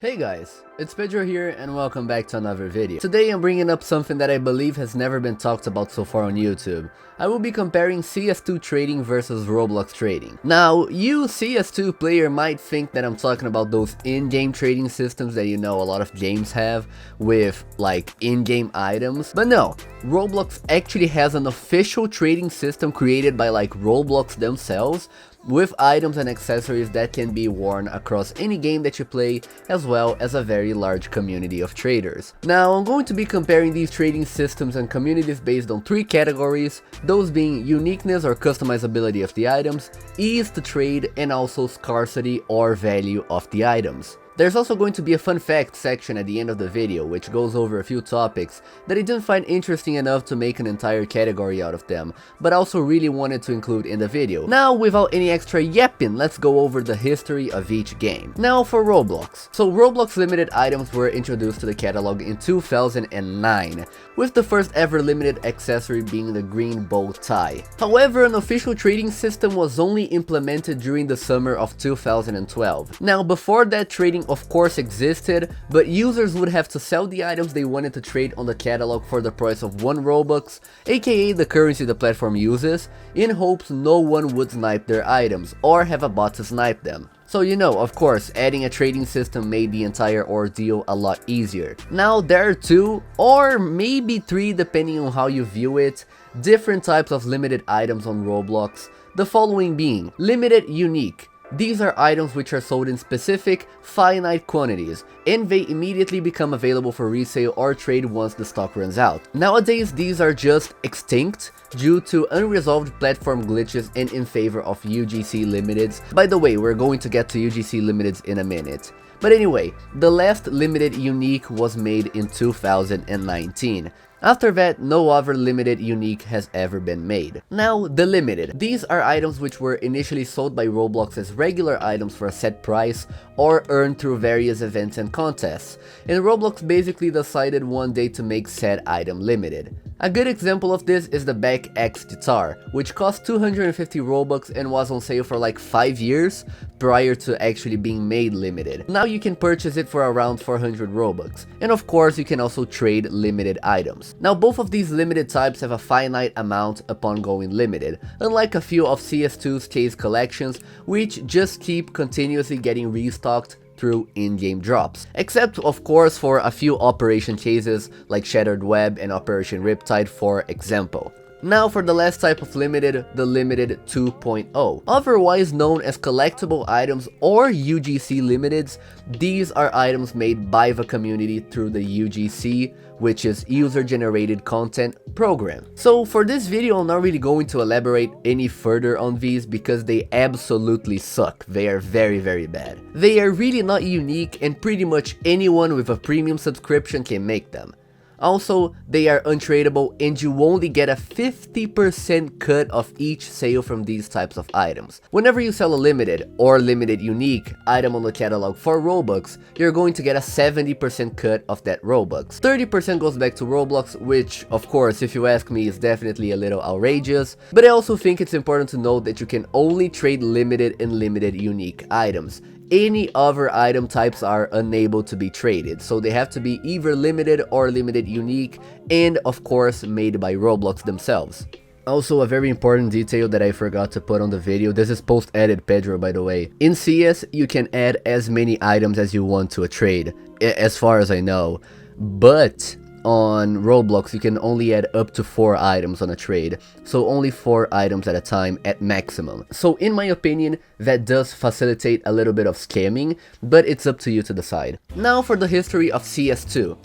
Hey guys, it's Pedro here and welcome back to another video. Today I'm bringing up something that I believe has never been talked about so far on YouTube. I will be comparing CS2 Trading versus Roblox Trading. Now, you CS2 player might think that I'm talking about those in-game trading systems that a lot of games have with like in-game items, but no, Roblox actually has an official trading system created by like Roblox themselves, with items and accessories that can be worn across any game that you play, as well as a very large community of traders. Now, I'm going to be comparing these trading systems and communities based on three categories, those being uniqueness or customizability of the items, ease to trade, and also scarcity or value of the items. There's also going to be a fun fact section at the end of the video, which goes over a few topics that I didn't find interesting enough to make an entire category out of them, but also really wanted to include in the video. Now, without any extra yapping, let's go over the history of each game. Now for Roblox. So Roblox limited items were introduced to the catalog in 2009, with the first ever limited accessory being the green bow tie. However, an official trading system was only implemented during the summer of 2012. Now, before that, trading of course existed, but users would have to sell the items they wanted to trade on the catalog for the price of 1 Robux, aka the currency the platform uses, in hopes no one would snipe their items or have a bot to snipe them. So of course, adding a trading system made the entire ordeal a lot easier. Now there are 2 or maybe 3, depending on how you view it, different types of limited items on Roblox, the following being limited unique. These are items which are sold in specific, finite quantities, and they immediately become available for resale or trade once the stock runs out. Nowadays, these are just extinct due to unresolved platform glitches and in favor of UGC limiteds. By the way, we're going to get to UGC limiteds in a minute. But anyway, the last limited unique was made in 2019. After that, no other limited unique has ever been made. Now, the limited. These are items which were initially sold by Roblox as regular items for a set price or earned through various events and contests, and Roblox basically decided one day to make said item limited. A good example of this is the Back X guitar, which cost 250 Robux and was on sale for like 5 years prior to actually being made limited. Now you can purchase it for around 400 Robux, and of course you can also trade limited items. Now both of these limited types have a finite amount upon going limited, unlike a few of CS2's case collections, which just keep continuously getting restocked through in-game drops, except of course for a few operation cases like Shattered Web and Operation Riptide, for example. Now for the last type of limited, the limited 2.0, otherwise known as collectible items or UGC limiteds. These are items made by the community through the UGC, which is user generated content program. So for this video, I'm not really going to elaborate any further on these because they absolutely suck. They are very bad. They are really not unique and pretty much anyone with a premium subscription can make them. Also, they are untradeable and you only get a 50% cut of each sale from these types of items. Whenever you sell a limited or limited unique item on the catalog for Robux, you're going to get a 70% cut of that Robux. 30% goes back to Roblox, which of course, if you ask me, is definitely a little outrageous, but I also think it's important to note that you can only trade limited and limited unique items. Any other item types are unable to be traded, so they have to be either limited or limited unique, and of course made by Roblox themselves. Also, a very important detail that I forgot to put on the video, this is post-edit Pedro by the way. In CS, you can add as many items as you want to a trade, as far as I know, but on Roblox you can only add up to 4 items on a trade, so only 4 items at a time at maximum. So in my opinion, that does facilitate a little bit of scamming, but it's up to you to decide. Now for the history of CS2.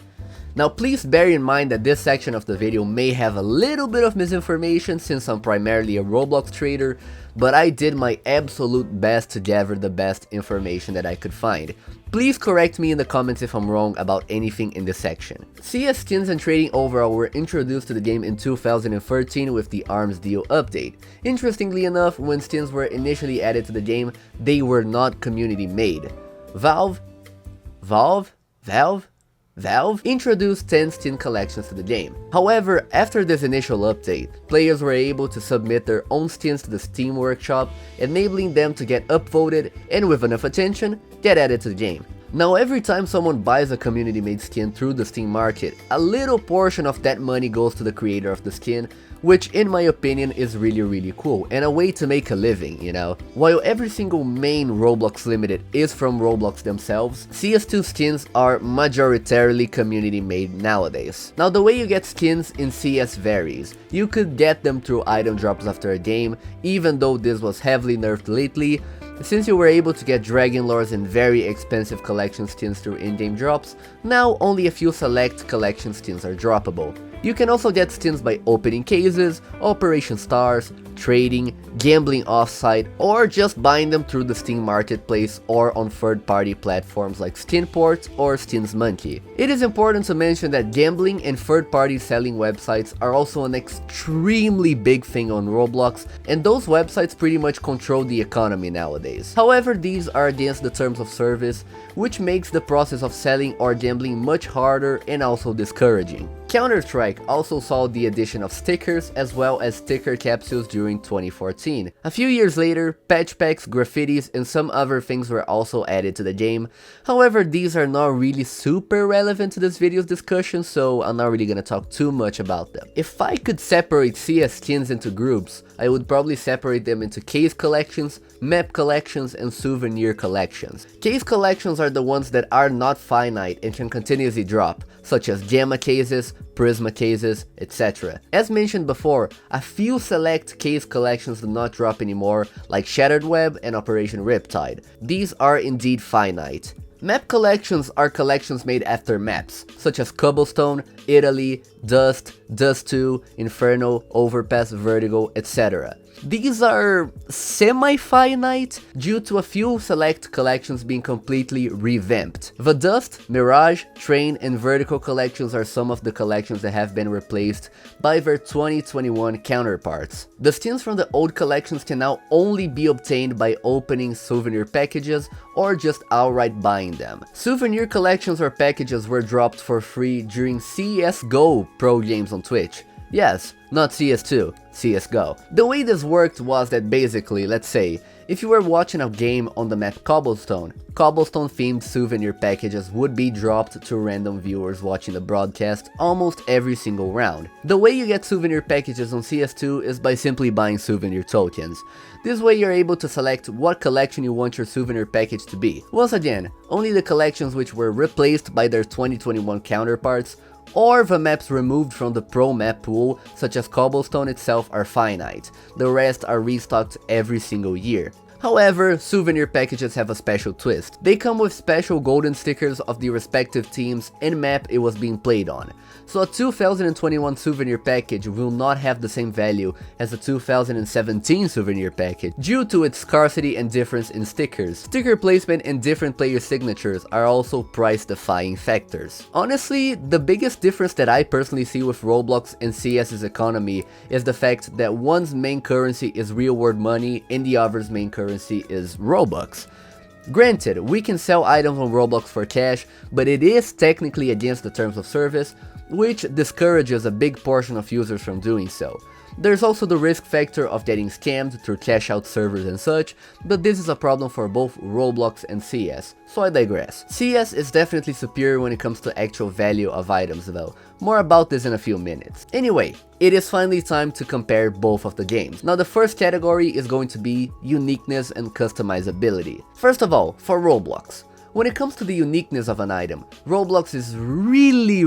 Now please bear in mind that this section of the video may have a little bit of misinformation since I'm primarily a Roblox trader, but I did my absolute best to gather the best information that I could find. Please correct me in the comments if I'm wrong about anything in this section. CS skins and trading overall were introduced to the game in 2013 with the Arms Deal update. Interestingly enough, when skins were initially added to the game, they were not community made. Valve introduced 10 skin collections to the game. However, after this initial update, players were able to submit their own skins to the Steam Workshop, enabling them to get upvoted and with enough attention, get added to the game. Now every time someone buys a community made skin through the Steam market, a little portion of that money goes to the creator of the skin, which in my opinion is really cool and a way to make a living, you know. While every single main Roblox Limited is from Roblox themselves, CS2 skins are majoritarily community made nowadays. Now the way you get skins in CS varies. You could get them through item drops after a game, even though this was heavily nerfed lately. Since you were able to get Dragon Lores and very expensive collection skins through in-game drops, now only a few select collection skins are droppable. You can also get skins by opening cases, Operation Stars, trading, gambling offsite, or just buying them through the Steam marketplace or on third-party platforms like Skinport or Skins Monkey. It is important to mention that gambling and third-party selling websites are also an extremely big thing on Roblox, and those websites pretty much control the economy nowadays. However, these are against the terms of service, which makes the process of selling or gambling much harder and also discouraging. Counter-Strike also saw the addition of stickers as well as sticker capsules during 2014. A few years later, patch packs, graffitis, and some other things were also added to the game. However, these are not really super relevant to this video's discussion, so I'm not really gonna talk too much about them. If I could separate CS skins into groups, I would probably separate them into case collections, map collections, and souvenir collections. Case collections are the ones that are not finite and can continuously drop, such as Gamma cases, Prisma cases, etc. As mentioned before, a few select case collections do not drop anymore, like Shattered Web and Operation Riptide. These are indeed finite. Map collections are collections made after maps, such as Cobblestone, Italy, Dust, Dust 2, Inferno, Overpass, Vertigo, etc. These are semi-finite due to a few select collections being completely revamped. The Dust, Mirage, Train, and Vertical collections are some of the collections that have been replaced by their 2021 counterparts. The skins from the old collections can now only be obtained by opening souvenir packages or just outright buying them. Souvenir collections or packages were dropped for free during CSGO Pro games on Twitch. Yes, not CS2, CSGO. The way this worked was that basically, let's say, if you were watching a game on the map Cobblestone, Cobblestone-themed souvenir packages would be dropped to random viewers watching the broadcast almost every single round. The way you get souvenir packages on CS2 is by simply buying souvenir tokens. This way you're able to select what collection you want your souvenir package to be. Once again, only the collections which were replaced by their 2021 counterparts or the maps removed from the pro map pool, such as Cobblestone itself, are finite. The rest are restocked every single year. However, souvenir packages have a special twist. They come with special golden stickers of the respective teams and map it was being played on. So a 2021 souvenir package will not have the same value as a 2017 souvenir package due to its scarcity and difference in stickers. Sticker placement and different player signatures are also price-defying factors. Honestly, the biggest difference that I personally see with Roblox and CS's economy is the fact that one's main currency is real-world money and the other's main currency is Robux. Granted, we can sell items on Roblox for cash, but it is technically against the terms of service, which discourages a big portion of users from doing so. There's also the risk factor of getting scammed through cash out servers and such, but this is a problem for both Roblox and CS, so I digress. CS is definitely superior when it comes to actual value of items though. More about this in a few minutes. Anyway, it is finally time to compare both of the games. Now the first category is going to be uniqueness and customizability. First of all, for Roblox. When it comes to the uniqueness of an item, Roblox is really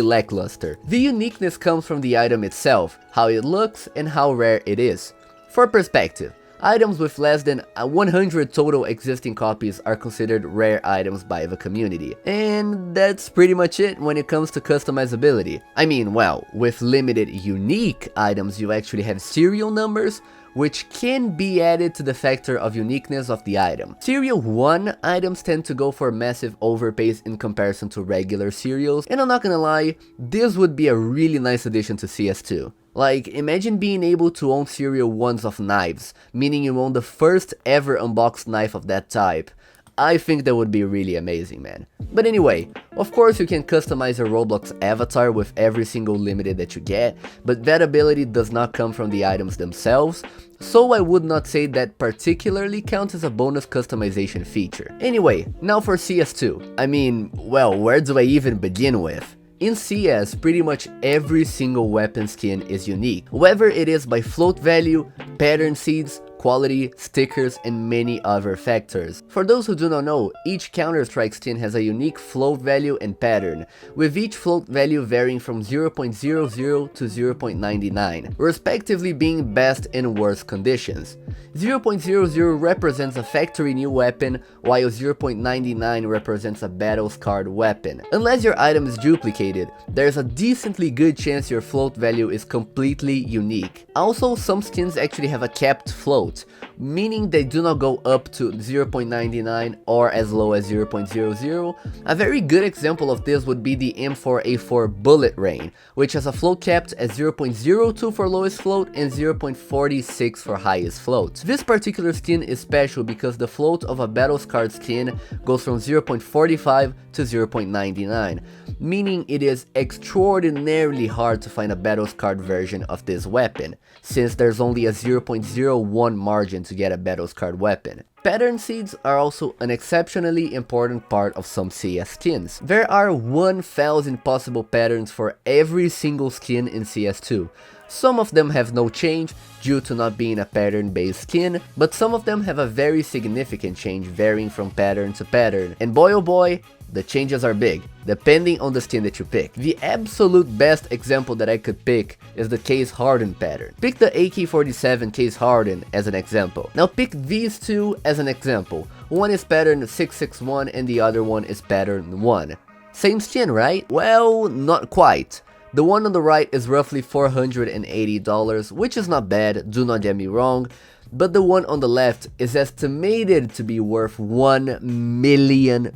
lackluster. The uniqueness comes from the item itself, how it looks and how rare it is. For perspective, items with less than 100 total existing copies are considered rare items by the community. And that's pretty much it when it comes to customizability. I mean, well, with limited unique items you actually have serial numbers, which can be added to the factor of uniqueness of the item. Serial 1 items tend to go for massive overpays in comparison to regular serials, and I'm not gonna lie, this would be a really nice addition to CS2. Like, imagine being able to own serial 1s of knives, meaning you own the first ever unboxed knife of that type. I think that would be really amazing, man. But anyway, of course you can customize your Roblox avatar with every single limited that you get, but that ability does not come from the items themselves, so I would not say that particularly counts as a bonus customization feature. Anyway, now for CS2. I mean, well, where do I even begin with? In CS, pretty much every single weapon skin is unique, whether it is by float value, pattern seeds, quality, stickers, and many other factors. For those who do not know, each Counter-Strike skin has a unique float value and pattern, with each float value varying from 0.00 to 0.99, respectively being best and worst conditions. 0.00 represents a factory new weapon, while 0.99 represents a battle scarred weapon. Unless your item is duplicated, there's a decently good chance your float value is completely unique. Also, some skins actually have a capped float, meaning they do not go up to 0.99 or as low as 0.00. A very good example of this would be the M4A4 Bullet Rain, which has a float capped at 0.02 for lowest float and 0.46 for highest float. This particular skin is special because the float of a battle scarred skin goes from 0.45 to 0.99, meaning it is extraordinarily hard to find a battle scarred version of this weapon, since there's only a 0.01 margin to get a battle scarred weapon. Pattern seeds are also an exceptionally important part of some CS skins. There are 1000 possible patterns for every single skin in CS2. Some of them have no change due to not being a pattern based skin, but some of them have a very significant change varying from pattern to pattern, and boy oh boy, the changes are big, depending on the skin that you pick. The absolute best example that I could pick is the Case Harden pattern. Pick the AK-47 Case Harden as an example. Now pick these two as an example. One is pattern 661 and the other one is pattern 1. Same skin, right? Well, not quite. The one on the right is roughly $480, which is not bad, do not get me wrong, but the one on the left is estimated to be worth $1 million.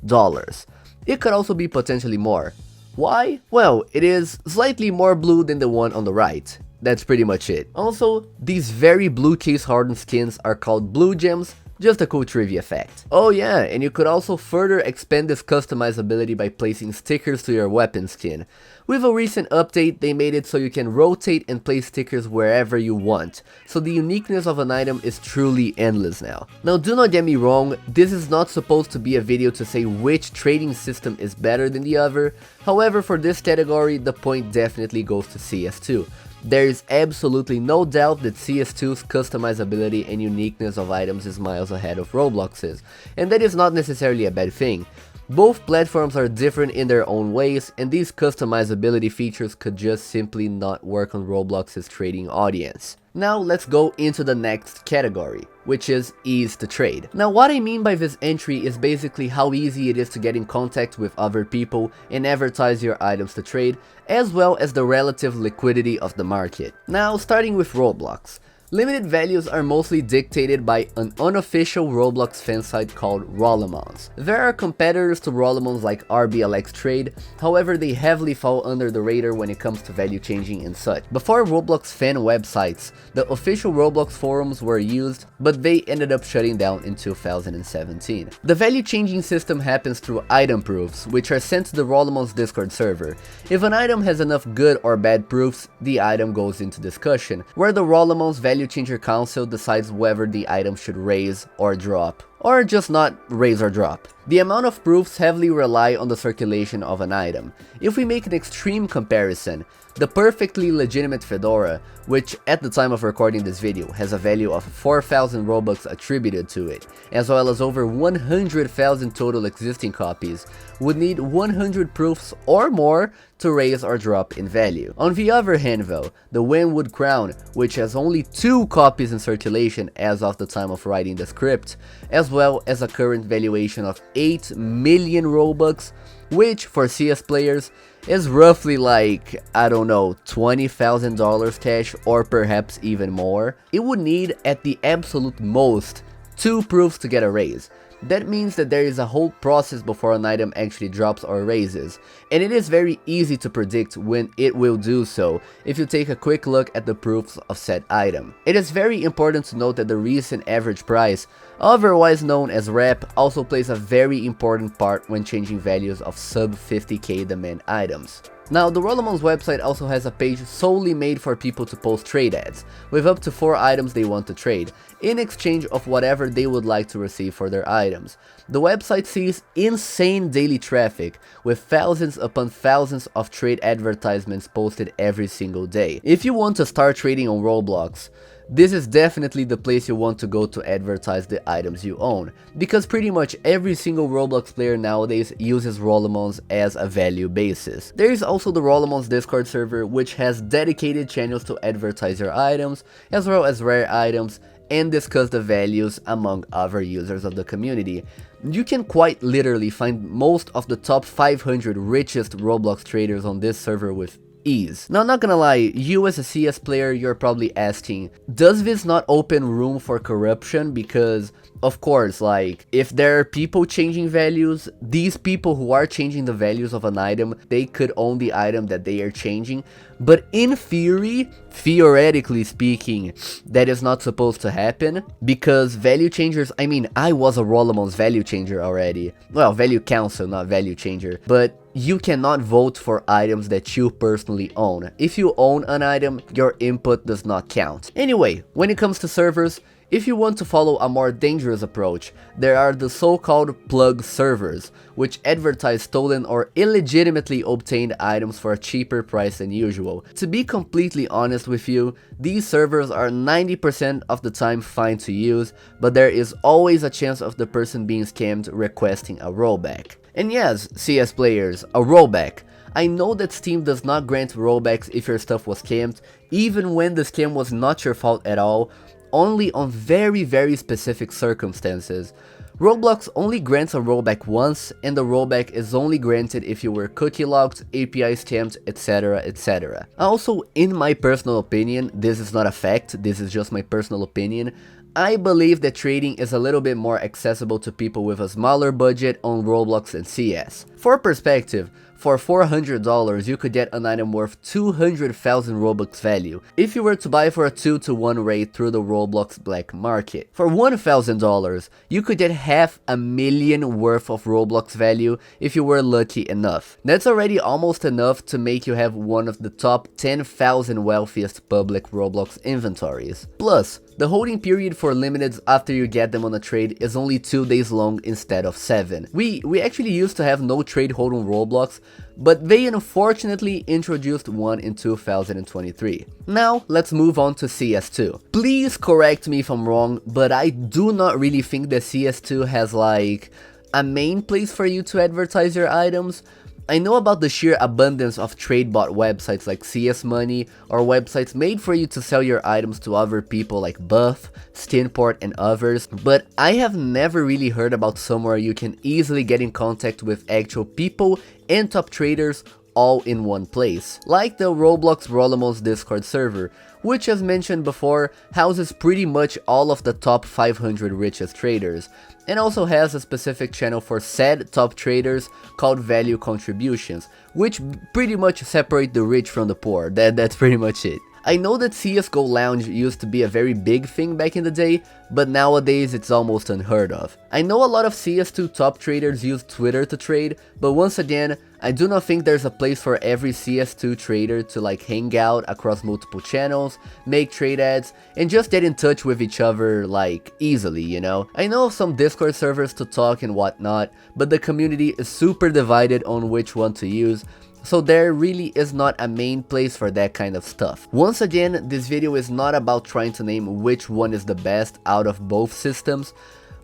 It could also be potentially more. Why? Well, it is slightly more blue than the one on the right. That's pretty much it. Also, these very blue Case Harden skins are called blue gems. Just a cool trivia fact. Oh yeah, and you could also further expand this customizability by placing stickers to your weapon skin. With a recent update, they made it so you can rotate and place stickers wherever you want, so the uniqueness of an item is truly endless now. Now do not get me wrong, this is not supposed to be a video to say which trading system is better than the other, however for this category the point definitely goes to CS2. There is absolutely no doubt that CS2's customizability and uniqueness of items is miles ahead of Roblox's, and that is not necessarily a bad thing. Both platforms are different in their own ways, and these customizability features could just simply not work on Roblox's trading audience. Now let's go into the next category, which is ease to trade. Now what I mean by this entry is basically how easy it is to get in contact with other people and advertise your items to trade, as well as the relative liquidity of the market. Now starting with Roblox. Limited values are mostly dictated by an unofficial Roblox fan site called Rollimons. There are competitors to Rollimons like RBLX Trade, however they heavily fall under the radar when it comes to value changing and such. Before Roblox fan websites, the official Roblox forums were used, but they ended up shutting down in 2017. The value changing system happens through item proofs, which are sent to the Rollimons Discord server. If an item has enough good or bad proofs, the item goes into discussion, where the Rollimons Value Changer Council decides whether the item should raise or drop, or just not raise or drop. The amount of proofs heavily rely on the circulation of an item. If we make an extreme comparison, the perfectly legitimate fedora, which at the time of recording this video has a value of 4,000 Robux attributed to it, as well as over 100,000 total existing copies, would need 100 proofs or more to raise or drop in value. On the other hand though, the Winwood Crown, which has only 2 copies in circulation as of the time of writing the script, as well as a current valuation of 8 million Robux, which for CS players is roughly like, I don't know, $20,000 cash or perhaps even more, it would need at the absolute most 2 proofs to get a raise, That means that there is a whole process before an item actually drops or raises, and it is very easy to predict when it will do so if you take a quick look at the proofs of said item. It is very important to note that the recent average price, otherwise known as rep, also plays a very important part when changing values of sub 50k demand items. Now, the Rollomon's website also has a page solely made for people to post trade ads, with up to 4 items they want to trade, in exchange of whatever they would like to receive for their items. The website sees insane daily traffic, with thousands upon thousands of trade advertisements posted every single day. If you want to start trading on Roblox, this is definitely the place you want to go to advertise the items you own, because pretty much every single Roblox player nowadays uses Rollomons as a value basis. There is also the Rollomon's Discord server, which has dedicated channels to advertise your items, as well as rare items, and discuss the values among other users of the community. You can quite literally find most of the top 500 richest Roblox traders on this server with ease. Now, not gonna lie, you as a CS player, you're probably asking, does this not open room for corruption? Because of course, like, if there are people changing values, these people who are changing the values of an item, they could own the item that they are changing. But in theory, theoretically speaking, that is not supposed to happen, because value changers, I mean, I was a Rollomon's value changer already. Well, value council, not value changer. But you cannot vote for items that you personally own. If you own an item, your input does not count. Anyway, when it comes to servers, if you want to follow a more dangerous approach, there are the so-called plug servers, which advertise stolen or illegitimately obtained items for a cheaper price than usual. To be completely honest with you, these servers are 90% of the time fine to use, but there is always a chance of the person being scammed requesting a rollback. And yes, CS players, a rollback. I know that Steam does not grant rollbacks if your stuff was scammed, even when the scam was not your fault at all, only on very specific circumstances. Roblox only grants a rollback once, and the rollback is only granted if you were cookie locked, API scammed, etc, etc. Also, in my personal opinion, this is not a fact, this is just my personal opinion, I believe that trading is a little bit more accessible to people with a smaller budget on Roblox and CS. For perspective, for $400 you could get an item worth 200,000 Robux value if you were to buy for a 2-to-1 rate through the Roblox black market. For $1,000 you could get $500,000 worth of Roblox value if you were lucky enough. That's already almost enough to make you have one of the top 10,000 wealthiest public Roblox inventories. Plus, the holding period for limiteds after you get them on a trade is only 2 days long instead of 7. We actually used to have no trade hold on Roblox, but they unfortunately introduced one in 2023. Now, let's move on to CS2. Please correct me if I'm wrong, but I do not really think that CS2 has like a main place for you to advertise your items. I know about the sheer abundance of trade bot websites like CS Money, or websites made for you to sell your items to other people like Buff, Stinport and others, but I have never really heard about somewhere you can easily get in contact with actual people and top traders all in one place, like the Roblox Rollomon's Discord server, which as mentioned before houses pretty much all of the top 500 richest traders, and also has a specific channel for said top traders called Value Contributions, which pretty much separate the rich from the poor. That's pretty much it. I know that CSGO Lounge used to be a very big thing back in the day, but nowadays it's almost unheard of. I know a lot of CS2 top traders use Twitter to trade, but once again, I do not think there's a place for every CS2 trader to like hang out across multiple channels, make trade ads, and just get in touch with each other like easily, you know? I know of some Discord servers to talk and whatnot, but the community is super divided on which one to use, so there really is not a main place for that kind of stuff. Once again, this video is not about trying to name which one is the best out of both systems,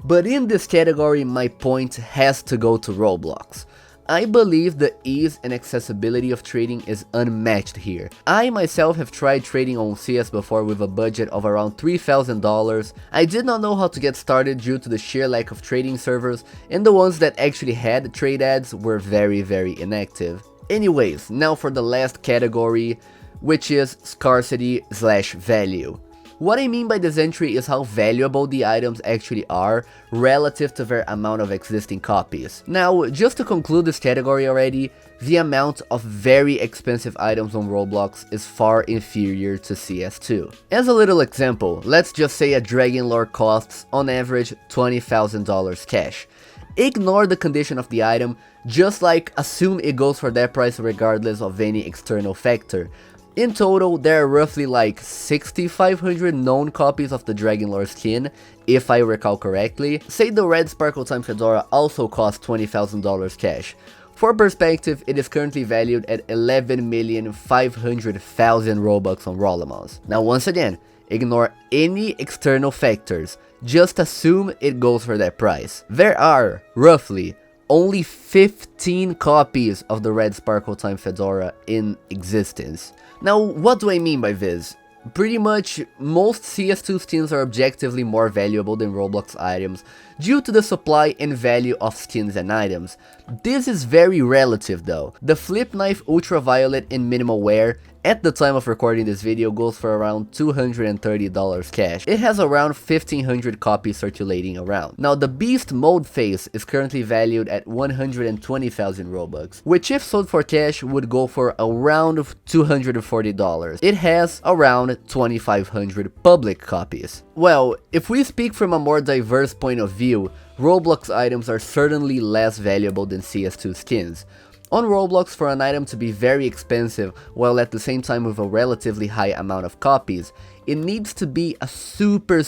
but in this category my point has to go to Roblox. I believe the ease and accessibility of trading is unmatched here. I myself have tried trading on CS before with a budget of around $3,000. I did not know how to get started due to the sheer lack of trading servers, and the ones that actually had trade ads were very inactive. Anyways, now for the last category, which is scarcity/value. What I mean by this entry is how valuable the items actually are relative to their amount of existing copies. Now, just to conclude this category already, the amount of very expensive items on Roblox is far inferior to CS2. As a little example, let's just say a Dragon Lore costs on average $20,000 cash. Ignore the condition of the item, just like assume it goes for that price regardless of any external factor. In total, there are roughly like 6,500 known copies of the Dragon Lore skin, if I recall correctly. Say the red sparkle time fedora also costs $20,000 cash. For perspective, it is currently valued at 11,500,000 Robux on Rolamos. Now once again, ignore any external factors, just assume it goes for that price. There are, roughly, only 15 copies of the red sparkle time fedora in existence. Now, what do I mean by this? Pretty much, most CS2 skins are objectively more valuable than Roblox items due to the supply and value of skins and items. This is very relative though. The Flip Knife Ultraviolet in minimal wear at the time of recording this video goes for around $230 cash. It has around 1,500 copies circulating around. Now the Beast Mode face is currently valued at 120,000 Robux, which if sold for cash would go for around $240. It has around 2,500 public copies. Well, if we speak from a more diverse point of view, Roblox items are certainly less valuable than CS2 skins. On Roblox, for an item to be very expensive while at the same time with a relatively high amount of copies, it needs to be a super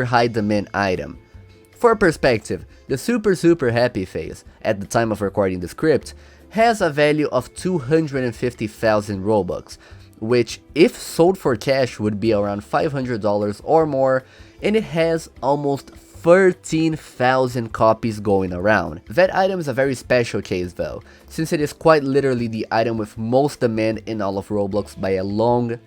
high demand item. For perspective, the super happy face, at the time of recording the script, has a value of 250,000 Robux, which if sold for cash would be around $500 or more, and it has almost 13,000 copies going around. That item is a very special case though, since it is quite literally the item with most demand in all of Roblox by a long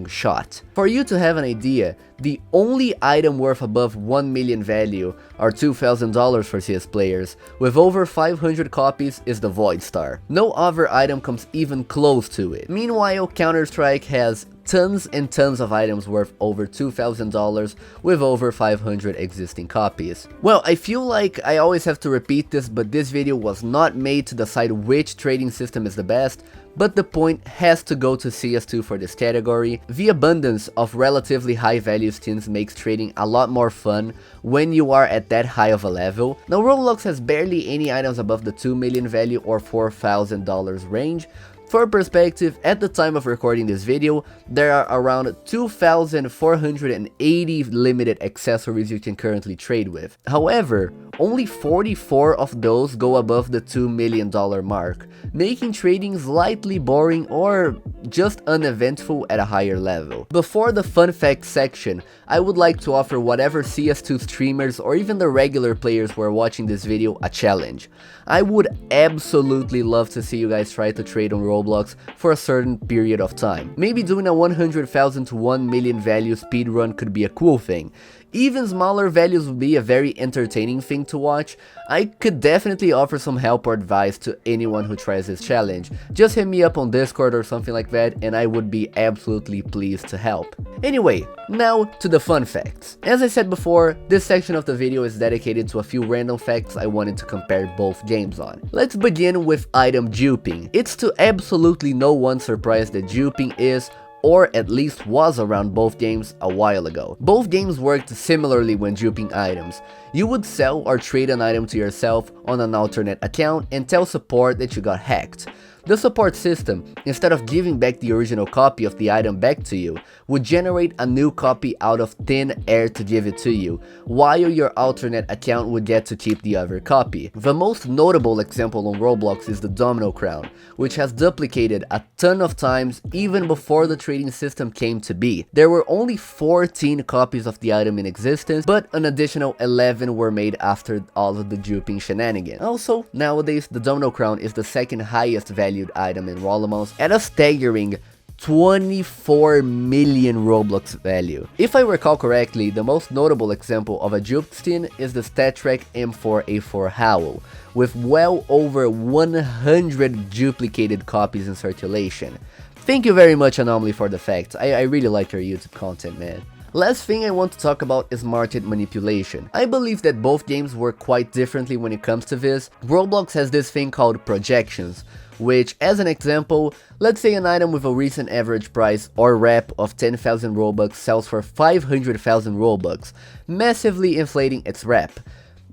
shot. For you to have an idea, the only item worth above 1 million value, or $2,000 for CS players, with over 500 copies is the Void Star. No other item comes even close to it. Meanwhile, Counter-Strike has tons and tons of items worth over $2,000 with over 500 existing copies. Well, I feel like I always have to repeat this, but this video was not made to decide which trading system is the best, but the point has to go to CS2 for this category. The abundance of relatively high value skins makes trading a lot more fun when you are at that high of a level. Now Roblox has barely any items above the 2 million value or $4,000 range. For perspective, at the time of recording this video, there are around 2,480 limited accessories you can currently trade with. However, only 44 of those go above the $2 million mark, making trading slightly boring or just uneventful at a higher level. Before the fun facts section, I would like to offer whatever CS2 streamers or even the regular players who are watching this video a challenge. I would absolutely love to see you guys try to trade on Roblox for a certain period of time. Maybe doing a 100,000 to 1 million value speedrun could be a cool thing. Even smaller values would be a very entertaining thing to watch. I could definitely offer some help or advice to anyone who tries this challenge. Just hit me up on Discord or something like that and I would be absolutely pleased to help. Anyway, now to the fun facts. As I said before, this section of the video is dedicated to a few random facts I wanted to compare both games on. Let's begin with item duping. It's to absolutely no one's surprise that duping is, or at least was, around both games a while ago. Both games worked similarly when duping items. You would sell or trade an item to yourself on an alternate account and tell support that you got hacked. The support system, instead of giving back the original copy of the item back to you, would generate a new copy out of thin air to give it to you, while your alternate account would get to keep the other copy. The most notable example on Roblox is the Domino Crown, which has duplicated a ton of times even before the trading system came to be. There were only 14 copies of the item in existence, but an additional 11 were made after all of the duping shenanigans. Also, nowadays, the Domino Crown is the second highest valued item in Rolamos at a staggering 24 million Roblox value. If I recall correctly, the most notable example of a duped skin is the StatTrak M4A4 Howl, with well over 100 duplicated copies in circulation. Thank you very much, Anomaly, for the facts. I really like your YouTube content, man. Last thing I want to talk about is market manipulation. I believe that both games work quite differently when it comes to this. Roblox has this thing called projections, which, as an example, let's say an item with a recent average price or rep of 10,000 Robux sells for 500,000 Robux, massively inflating its rep.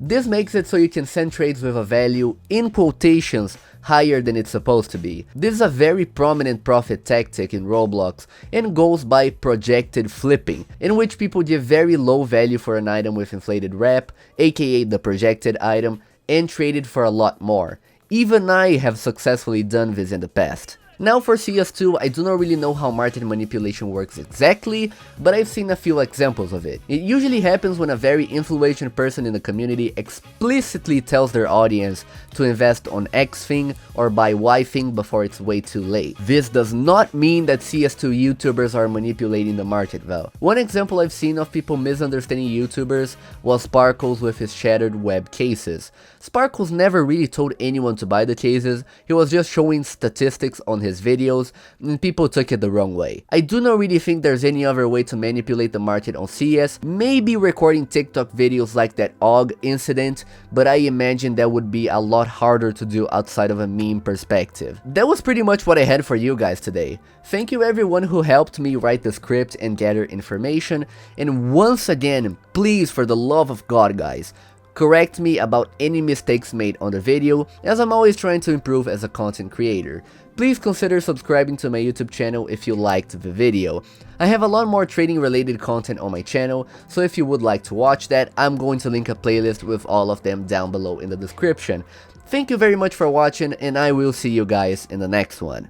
This makes it so you can send trades with a value, in quotations, higher than it's supposed to be. This is a very prominent profit tactic in Roblox and goes by projected flipping, in which people give very low value for an item with inflated rep, aka the projected item, and trade it for a lot more. Even I have successfully done this in the past. Now for CS2, I do not really know how market manipulation works exactly, but I've seen a few examples of it. It usually happens when a very influential person in the community explicitly tells their audience to invest on X thing or buy Y thing before it's way too late. This does not mean that CS2 YouTubers are manipulating the market though. One example I've seen of people misunderstanding YouTubers was Sparkles with his shattered web cases. Sparkles never really told anyone to buy the cases, he was just showing statistics on his videos, and people took it the wrong way. I do not really think there's any other way to manipulate the market on CS, maybe recording TikTok videos like that AUG incident, but I imagine that would be a lot harder to do outside of a meme perspective. That was pretty much what I had for you guys today. Thank you everyone who helped me write the script and gather information, and once again, please, for the love of God guys, correct me about any mistakes made on the video, as I'm always trying to improve as a content creator. Please consider subscribing to my YouTube channel if you liked the video. I have a lot more trading related content on my channel, so if you would like to watch that, I'm going to link a playlist with all of them down below in the description. Thank you very much for watching, and I will see you guys in the next one.